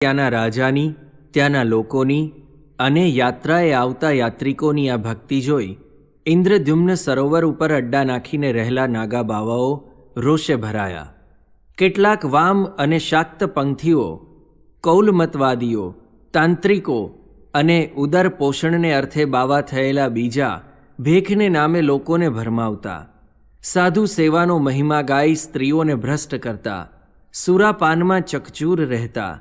ત્યાંના રાજાની, ત્યાંના લોકોની અને યાત્રાએ આવતા યાત્રિકોની આ ભક્તિ જોઈ ઇન્દ્રદ્યુમ્ન સરોવર ઉપર અડ્ડા નાખીને રહેલા નાગા બાવાઓ રોષે ભરાયા. કેટલાક વામ અને શાક્ત પંથીઓ, કૌલમતવાદીઓ, તાંત્રિકો અને ઉદર પોષણને અર્થે બાવા થયેલા બીજા ભેખને નામે લોકોને ભરમાવતા, સાધુ સેવાનો મહિમા ગાઈ સ્ત્રીઓને ભ્રષ્ટ કરતા, સુરાપાનમાં ચકચૂર રહેતા,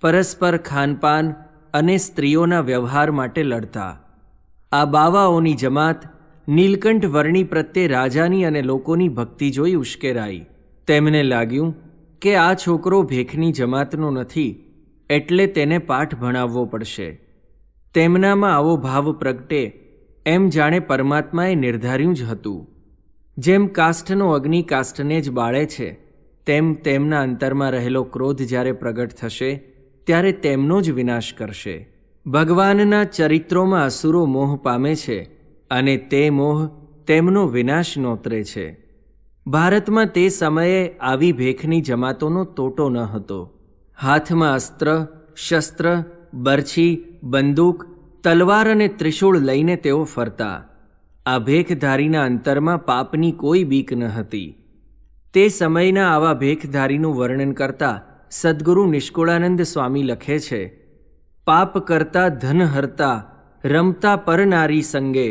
પરસ્પર ખાનપાન અને સ્ત્રીઓના વ્યવહાર માટે લડતા આ બાવાઓની જમાત નીલકંઠ વર્ણી પ્રત્યે રાજાની અને લોકોની ભક્તિ જોઈ ઉશ્કેરાઈ. તેમને લાગ્યું કે આ છોકરો ભેખની જમાતનો નથી, એટલે તેને પાઠ ભણાવવો પડશે. તેમનામાં આવો ભાવ પ્રગટે એમ જાણે પરમાત્માએ નિર્ધાર્યું જ હતું. જેમ કાષ્ઠનો અગ્નિ કાષ્ઠને જ બાળે છે, તેમ તેમના અંતરમાં રહેલો ક્રોધ જ્યારે પ્રગટ થશે ત્યારે તેમનો જ વિનાશ કરશે. ભગવાનના ચરિત્રોમાં અસુરો મોહ પામે છે અને તે મોહ તેમનો વિનાશ નોતરે છે. ભારતમાં તે સમયે આવી ભેખની જમાતોનો તોટો ન હતો. હાથમાં અસ્ત્ર, શસ્ત્ર, બરછી, બંદૂક, તલવાર અને ત્રિશૂળ લઈને તેઓ ફરતા. આ ભેખધારીના અંતરમાં પાપની કોઈ બીક ન હતી. તે સમયના આવા ભેખધારીનું વર્ણન કરતા સદ્ગુરુ નિષ્કુળાનંદ સ્વામી લખે છે, પાપ કરતા ધન હરતા, રમતા પરનારી સંગે,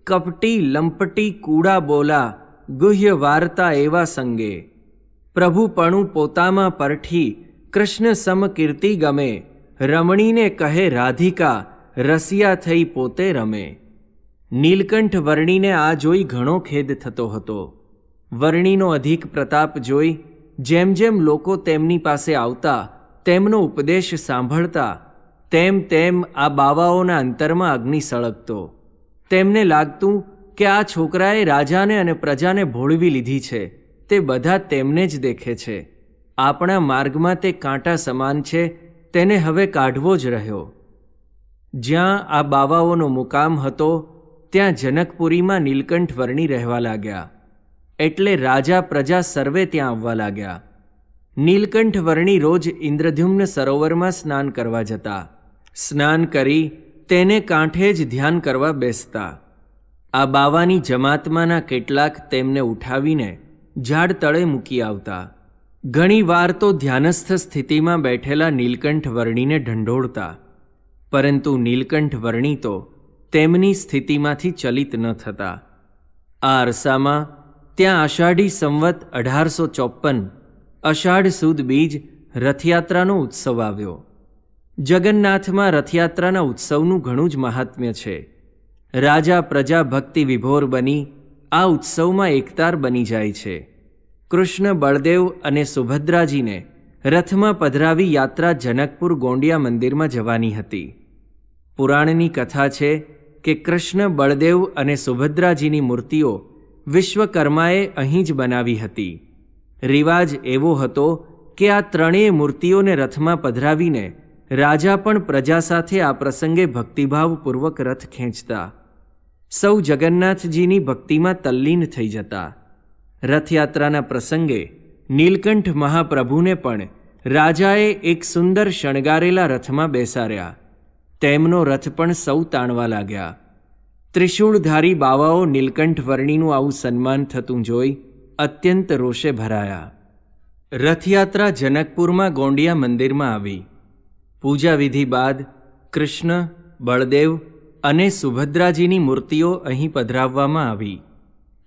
કપટી લંપટી કૂડા બોલા, ગુહ્ય વાર્તા એવા સંગે, પ્રભુપણું પોતામાં પરઠી, કૃષ્ણ સમ કીર્તિ ગમે, રમણીને કહે રાધિકા, રસિયા થઈ પોતે રમે. નીલકંઠ વર્ણીને આ જોઈ ઘણો ખેદ થતો હતો. વર્ણીનો અધિક પ્રતાપ જોઈ જેમ જેમ લોકો તેમની પાસે આવતા, તેમનો ઉપદેશ સાંભળતા, તેમ તેમ આ બાવાઓના અંતરમાં અગ્નિ સળગતો. તેમને લાગતું કે આ છોકરાએ રાજાને અને પ્રજાને ભોળવી લીધી છે, તે બધા તેમને જ દેખે છે. આપણા માર્ગમાં તે કાંટા સમાન છે, તેને હવે કાઢવો જ રહ્યો. જ્યાં આ બાવાઓનો મુકામ હતો ત્યાં જનકપુરીમાં નીલકંઠ વર્ણી રહેવા લાગ્યા. એટલે રાજા પ્રજા સર્વે ત્યાં આવવા લાગ્યા. નીલકંઠ વર્ણી રોજ ઇન્દ્રદ્યુમ્ન સરોવરમાં સ્નાન કરવા જતા. સ્નાન કરી તેને કાંઠે જ ધ્યાન કરવા બેસતા. આ બાવાની જમાતમાંના કેટલાક તેમને ઉઠાવીને ઝાડ તળે મૂકી આવતા. ઘણી વાર તો ધ્યાનસ્થ સ્થિતિમાં બેઠેલા નીલકંઠ વર્ણીને ઢંઢોળતા, પરંતુ નીલકંઠ વર્ણી તો તેમની સ્થિતિમાંથી ચલિત ન થતા. આ અરસામાં ત્યાં આષાઢી સંવત 1854 અષાઢ સુદ બીજ રથયાત્રાનો ઉત્સવ આવ્યો. જગન્નાથમાં રથયાત્રાના ઉત્સવનું ઘણું જ મહાત્મ્ય છે. રાજા પ્રજા ભક્તિ વિભોર બની આ ઉત્સવમાં એકતાર બની જાય છે. કૃષ્ણ, બળદેવ અને સુભદ્રાજીને રથમાં પધરાવી યાત્રા જનકપુર ગોંડિયા મંદિરમાં જવાની હતી. પુરાણની કથા છે કે કૃષ્ણ, બળદેવ અને સુભદ્રાજીની મૂર્તિઓ વિશ્વકર્માએ અહીં જ બનાવી હતી. રિવાજ એવો હતો કે આ ત્રણેય મૂર્તિઓને રથમાં પધરાવીને રાજા પણ પ્રજા સાથે આ પ્રસંગે ભક્તિભાવપૂર્વક રથ ખેંચતા. સૌ જગન્નાથજીની ભક્તિમાં તલ્લીન થઈ જતા. રથયાત્રાના પ્રસંગે નીલકંઠ મહાપ્રભુને પણ રાજાએ એક સુંદર શણગારેલા રથમાં બેસાડ્યા. તેમનો રથ પણ સૌ તાણવા લાગ્યા. ત્રિશૂળધારી બાવાઓ નીલકંઠ વર્ણીનું આવું સન્માન થતું જોઈ અત્યંત રોષે ભરાયા. રથયાત્રા જનકપુરમાં ગોંડિયા મંદિરમાં આવી. પૂજા વિધિ બાદ કૃષ્ણ, બળદેવ અને સુભદ્રાજીની મૂર્તિઓ અહીં પધરાવવામાં આવી.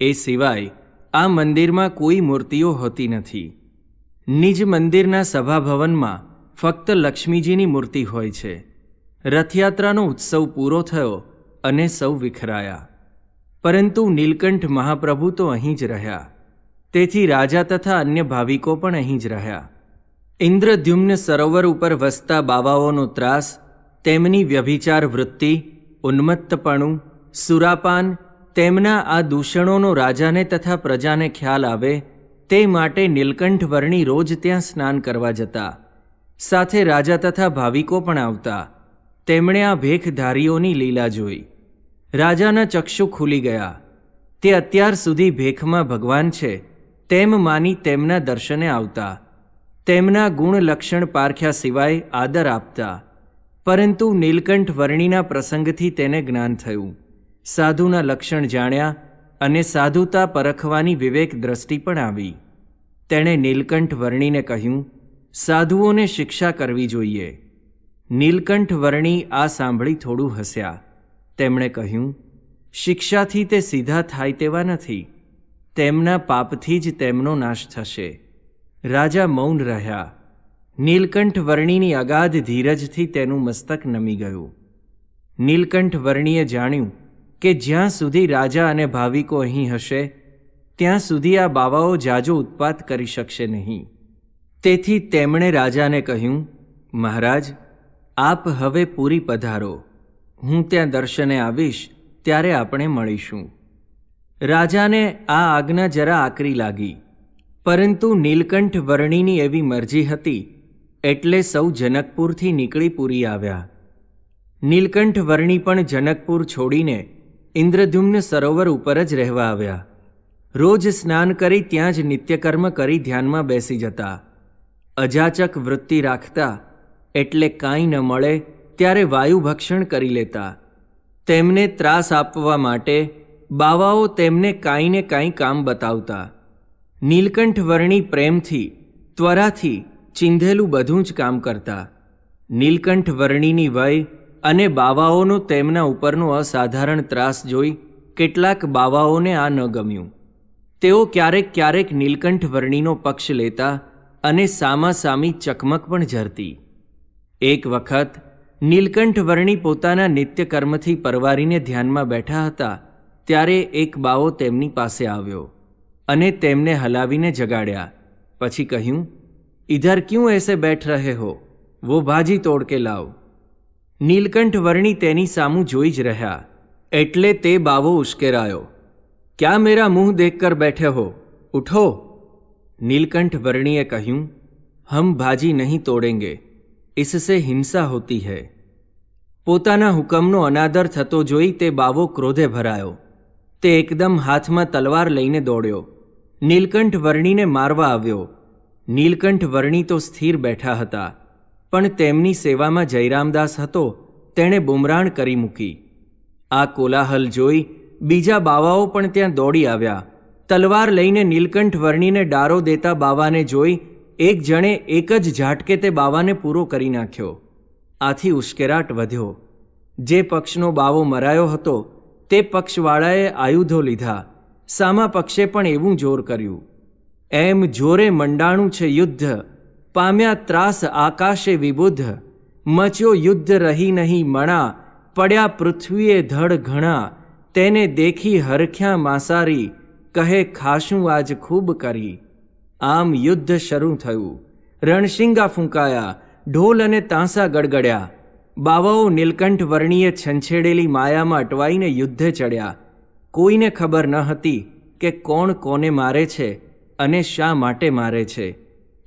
એ સિવાય આ મંદિરમાં કોઈ મૂર્તિઓ હોતી નથી. નિજ મંદિરના સભાભવનમાં ફક્ત લક્ષ્મીજીની મૂર્તિ હોય છે. રથયાત્રાનો ઉત્સવ પૂરો થયો અને સૌ વિખરાયા. પરંતુ નીલકંઠ મહાપ્રભુ તો અહીં જ રહ્યા. તેથી રાજા તથા અન્ય ભાવિકો પણ અહીં જ રહ્યા. ઇન્દ્રદ્યુમ્ન સરોવર ઉપર વસતા બાવાઓનો ત્રાસ, તેમની વ્યભિચાર વૃત્તિ, ઉન્મત્તપણું, સુરાપાન, તેમના આ દૂષણોનો રાજાને તથા પ્રજાને ખ્યાલ આવે તે માટે નીલકંઠ વર્ણી રોજ ત્યાં સ્નાન કરવા જતા. સાથે રાજા તથા ભાવિકો પણ આવતા. તેમણે આ ભેખધારીઓની લીલા જોઈ. રાજાના ચક્ષુ ખુલી ગયા. તે અત્યાર સુધી ભેખમાં ભગવાન છે તેમ માની તેમના દર્શને આવતા. તેમના ગુણ લક્ષણ પારખ્યા સિવાય આદર આપતા. પરંતુ નીલકંઠ વર્ણીના પ્રસંગથી તેને જ્ઞાન થયું, સાધુના લક્ષણ જાણ્યા અને સાધુતા પરખવાની વિવેક દ્રષ્ટિ પણ આવી. તેણે નીલકંઠ વર્ણીને કહ્યું, સાધુઓને શિક્ષા કરવી જોઈએ. નીલકંઠ વર્ણી આ સાંભળી થોડું હસ્યા. તેમણે કહ્યું, શિક્ષાથી તે સીધા થાય તેવા નથી. તેમના પાપથી જ તેમનો નાશ થશે. રાજા મૌન રહ્યા. નીલકંઠ વર્ણીની અગાધ ધીરજથી તેનું મસ્તક નમી ગયું. નીલકંઠ વર્ણીએ જાણ્યું કે જ્યાં સુધી રાજા અને ભાવિકો અહીં હશે ત્યાં સુધી આ બાવાઓ જાજો ઉત્પાત કરી શકશે નહીં. તેથી તેમણે રાજાને કહ્યું, મહારાજ, આપ હવે પૂરી પધારો. હું ત્યાં દર્શને આવીશ ત્યારે આપણે મળીશું. રાજાને આ આજ્ઞા જરા આકરી લાગી, પરંતુ નીલકંઠ વર્ણીની એવી મરજી હતી એટલે સૌ જનકપુરથી નીકળી પૂરી આવ્યા. નીલકંઠ વર્ણી પણ જનકપુર છોડીને ઇન્દ્રદ્યુમ્ન સરોવર ઉપર જ રહેવા આવ્યા. રોજ સ્નાન કરી ત્યાં જ નિત્યકર્મ કરી ધ્યાનમાં બેસી જતા. અજાચક વૃત્તિ રાખતા, એટલે કાંઈ ન મળે ત્યારે વાયુભક્ષણ કરી લેતા. તેમને ત્રાસ આપવા માટે બાવાઓ તેમને કાંઈ ને કાંઈ કામ બતાવતા. નીલકંઠ વર્ણી પ્રેમથી, ત્વરાથી ચીંધેલું બધું જ કામ કરતા. નીલકંઠ વર્ણીની વય અને બાવાઓનો તેમના ઉપરનો અસાધારણ ત્રાસ જોઈ કેટલાક બાવાઓને આ ન ગમ્યું. તેઓ ક્યારેક ક્યારેક નીલકંઠ વર્ણીનો પક્ષ લેતા અને સામાસામી ચકમક પણ ઝરતી. એક વખત નીલકંઠ વર્ણી પોતાના નિત્યકર્મથી પરવારીને ધ્યાનમાં બેઠા હતા ત્યારે એક બાવો તેમની પાસે આવ્યો અને તેમને હલાવીને જગાડ્યા. પછી કહ્યું, ઇધર ક્યું એસે બેઠ રહે હો, વો ભાજી તોડ કે લાવ. નીલકંઠ વર્ણી તેની સામું જોઈ જ રહ્યા એટલે તે બાવો ઉશ્કેરાયો. ક્યાં મેરા મુંહ દેખકર બેઠે હો, ઉઠો. નીલકંઠ વર્ણીએ કહ્યું, હમ ભાજી નહીં તોડેંગે, इससे હિંસા હોતી है. પોતાના હુકમનો અનાદર થતો જોઈ તે બાવો ક્રોધે ભરાયો. તે એકદમ હાથમાં તલવાર લઈને દોડ્યો. નીલકંઠ વર્ણીને મારવા આવ્યો. નીલકંઠ વર્ણી તો સ્થિર બેઠા હતા, પણ તેમની સેવામાં જયરામદાસ હતો તેણે બુમરાણ કરી મૂકી. આ કોલાહલ જોઈ બીજા બાવાઓ પણ ત્યાં દોડી આવ્યા. તલવાર લઈને નીલકંઠ વર્ણીને ડારો દેતા બાવાને જોઈ એક જણે એક જ ઝાટકે તે બાવાને પૂરો કરી નાખ્યો. આથી ઉશ્કેરાટ વધ્યો. જે પક્ષનો બાવો મરાયો હતો તે પક્ષવાળાએ આયુધો લીધા. સામા પક્ષે પણ એવું જોર કર્યું. એમ જોરે મંડાણું છે યુદ્ધ, પામ્યા ત્રાસ આકાશે વિબુદ્ધ. મચ્યો યુદ્ધ રહી નહીં મણા, પડ્યા પૃથ્વીએ ધડ ઘણા. તેને દેખી હરખ્યા માસારી, કહે ખાશું આજ ખૂબ કરી. આમ યુદ્ધ શરૂ થયું. રણશિંગા ફૂંકાયા, ઢોલ અને તાંસા ગડગડ્યા. બાવાઓ નીલકંઠ વર્ણીએ છંછેડેલી માયામાં અટવાઈને યુદ્ધે ચડ્યા. કોઈને ખબર ન હતી કે કોણ કોને મારે છે અને શા માટે મારે છે.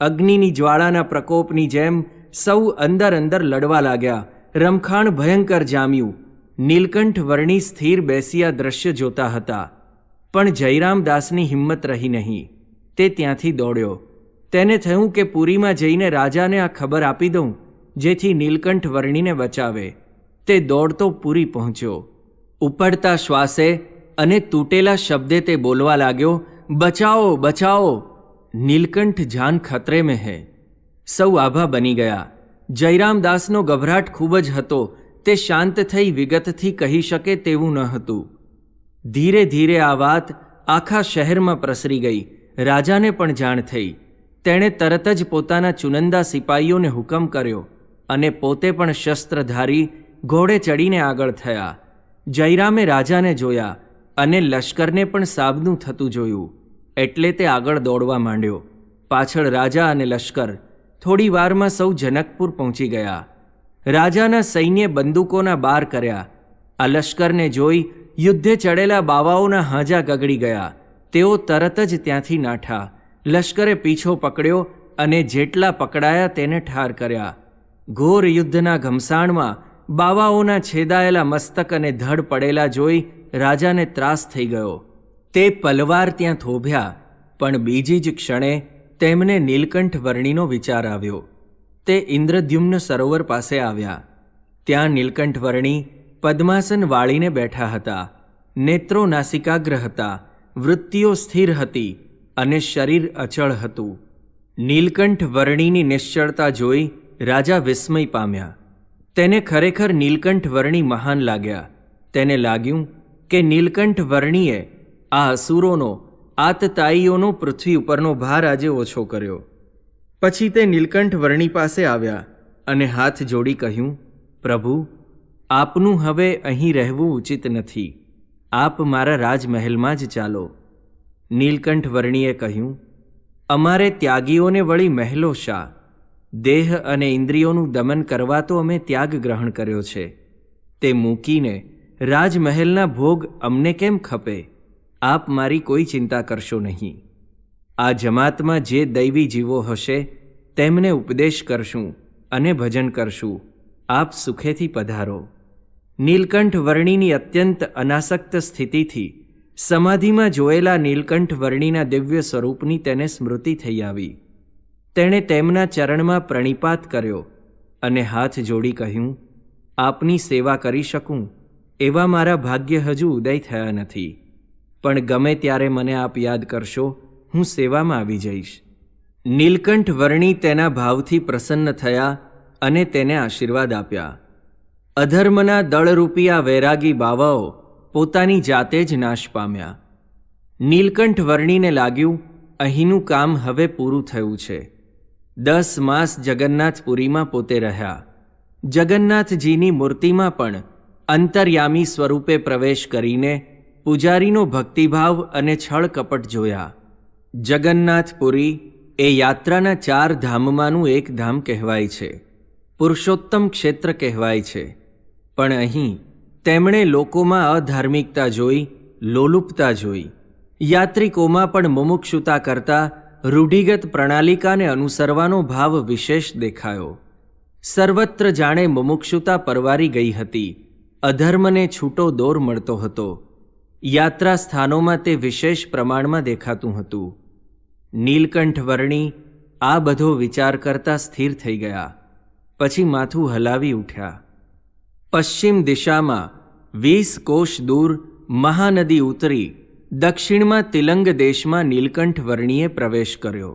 અગ્નિની જ્વાળાના પ્રકોપની જેમ સૌ અંદર અંદર લડવા લાગ્યા. રમખાણ ભયંકર જામ્યું. નીલકંઠ વર્ણી સ્થિર બેસી આ દ્રશ્ય જોતા હતા, પણ જયરામદાસની હિંમત રહી નહીં. તે ત્યાંથી દોડ્યો. તેને થયું કે પુરીમાં જઈને રાજાને આ ખબર આપી દઉં, જેથી નીલકંઠ વર્ણીને બચાવે. તે દોડતો પુરી પહોંચ્યો. ઉપડતા શ્વાસે અને તૂટેલા શબ્દે તે બોલવા લાગ્યો, બચાવો બચાવો, નીલકંઠ જાન ખતરે મેં હૈ. સૌ આભા બની ગયા. જયરામદાસનો ગભરાટ ખૂબ જ હતો. તે શાંત થઈ વિગતથી કહી શકે તેવું ન હતું. ધીરે ધીરે આ વાત આખા શહેરમાં પ્રસરી ગઈ. રાજાને પણ જાણ થઈ. તેણે તરત જ પોતાના ચુનંદા સિપાહીઓને હુકમ કર્યો અને પોતે પણ શસ્ત્રધારી ઘોડે ચડીને આગળ થયા. જયરામે રાજાને જોયા અને લશ્કરને પણ સાબદું થતું જોયું એટલે તે આગળ દોડવા માંડ્યો. પાછળ રાજા અને લશ્કર. થોડી વારમાં સૌ જનકપુર પહોંચી ગયા. રાજાના સૈન્યે બંદૂકોના બાર કર્યા. આ લશ્કરને જોઈ યુદ્ધે ચડેલા બાવાઓના હાજા ગગડી ગયા. તેઓ તરત જ ત્યાંથી નાઠા. લશ્કરે પીછો પકડ્યો અને જેટલા પકડાયા તેને ઠાર કર્યા. ઘોર યુદ્ધના ઘમસાણમાં બાવાઓના છેદાયેલા મસ્તક અને ધડ પડેલા જોઈ રાજાને ત્રાસ થઈ ગયો. તે પલવાર ત્યાં થોભ્યા, પણ બીજી જ ક્ષણે તેમને નીલકંઠ વર્ણીનો વિચાર આવ્યો. તે ઇન્દ્રદ્યુમ્ન સરોવર પાસે આવ્યા. ત્યાં નીલકંઠ વર્ણી પદ્માસન વાળીને બેઠા હતા. નેત્રો નાસિકાગ્ર હતા, વૃત્તિઓ સ્થિર હતી અને શરીર અચળ હતું. નીલકંઠ વર્ણીની નિશ્ચળતા જોઈ રાજા વિસ્મય પામ્યા. તેને ખરેખર નીલકંઠ વર્ણી મહાન લાગ્યા. તેને લાગ્યું કે નીલકંઠ વર્ણીએ આ અસુરોનો, આતતાઈઓનો પૃથ્વી ઉપરનો ભાર આજે ઓછો કર્યો. પછી તે નીલકંઠ વર્ણી પાસે આવ્યા અને હાથ જોડી કહ્યું, પ્રભુ, આપનું હવે અહીં રહેવું ઉચિત નથી. આપ મારા રાજમહેલમાં જ ચાલો. નીલકંઠ વર્ણીએ કહ્યું, અમારે ત્યાગીઓને વળી મહેલો શા? દેહ અને ઇન્દ્રિયોનું દમન કરવા તો અમે ત્યાગ ગ્રહણ કર્યો છે. તે મૂકીને રાજમહેલના ભોગ અમને કેમ ખપે? આપ મારી કોઈ ચિંતા કરશો નહીં. આ જમાતમાં જે દૈવી જીવો હશે તેમને ઉપદેશ કરશું અને ભજન કરશું. આપ સુખેથી પધારો. નીલકંઠ વર્ણીની અત્યંત અનાસક્ત સ્થિતિથી સમાધિમાં જોયેલા નીલકંઠ વર્ણીના દિવ્ય સ્વરૂપની તેને સ્મૃતિ થઈ આવી. તેણે તેમના ચરણમાં પ્રણિપાત કર્યો અને હાથ જોડી કહ્યું, આપની સેવા કરી શકું એવા મારા ભાગ્ય હજુ ઉદય થયા નથી. પણ ગમે ત્યારે મને આપ યાદ કરશો, હું સેવામાં આવી જઈશ. નીલકંઠ વર્ણી તેના ભાવથી પ્રસન્ન થયા અને તેને આશીર્વાદ આપ્યા. અધર્મના દળરૂપી આ વૈરાગી બાવાઓ પોતાની જાતે જ નાશ પામ્યા. નીલકંઠ વર્ણીને લાગ્યું, અહીંનું કામ હવે પૂરું થયું છે. 10 માસ જગન્નાથપુરીમાં પોતે રહ્યા. જગન્નાથજીની મૂર્તિમાં પણ અંતર્યામી સ્વરૂપે પ્રવેશ કરીને પૂજારીનો ભક્તિભાવ અને છળ કપટ જોયા. જગન્નાથપુરી એ યાત્રાના 4 ધામમાંનું એક ધામ કહેવાય છે. પુરુષોત્તમ ક્ષેત્ર કહેવાય છે. પણ અહીં તેમણે લોકોમાં અધાર્મિકતા જોઈ, લોલુપતા જોઈ. યાત્રિકોમાં પણ મુમુક્ષુતા કરતા રૂઢિગત પ્રણાલિકાને અનુસરવાનો ભાવ વિશેષ દેખાયો. સર્વત્ર જાણે મુમુક્ષુતા પરવારી ગઈ હતી. અધર્મને છૂટો દોર મળતો હતો. યાત્રા સ્થાનોમાં તે વિશેષ પ્રમાણમાં દેખાતું હતું. નીલકંઠ વર્ણી આ બધો વિચાર કરતા સ્થિર થઈ ગયા. પછી માથું હલાવી ઉઠ્યા. પશ્ચિમ દિશામાં 20 કોશ દૂર મહાનદી ઉતરી દક્ષિણમાં તિલંગ દેશમાં નીલકંઠ વર્ણીએ પ્રવેશ કર્યો.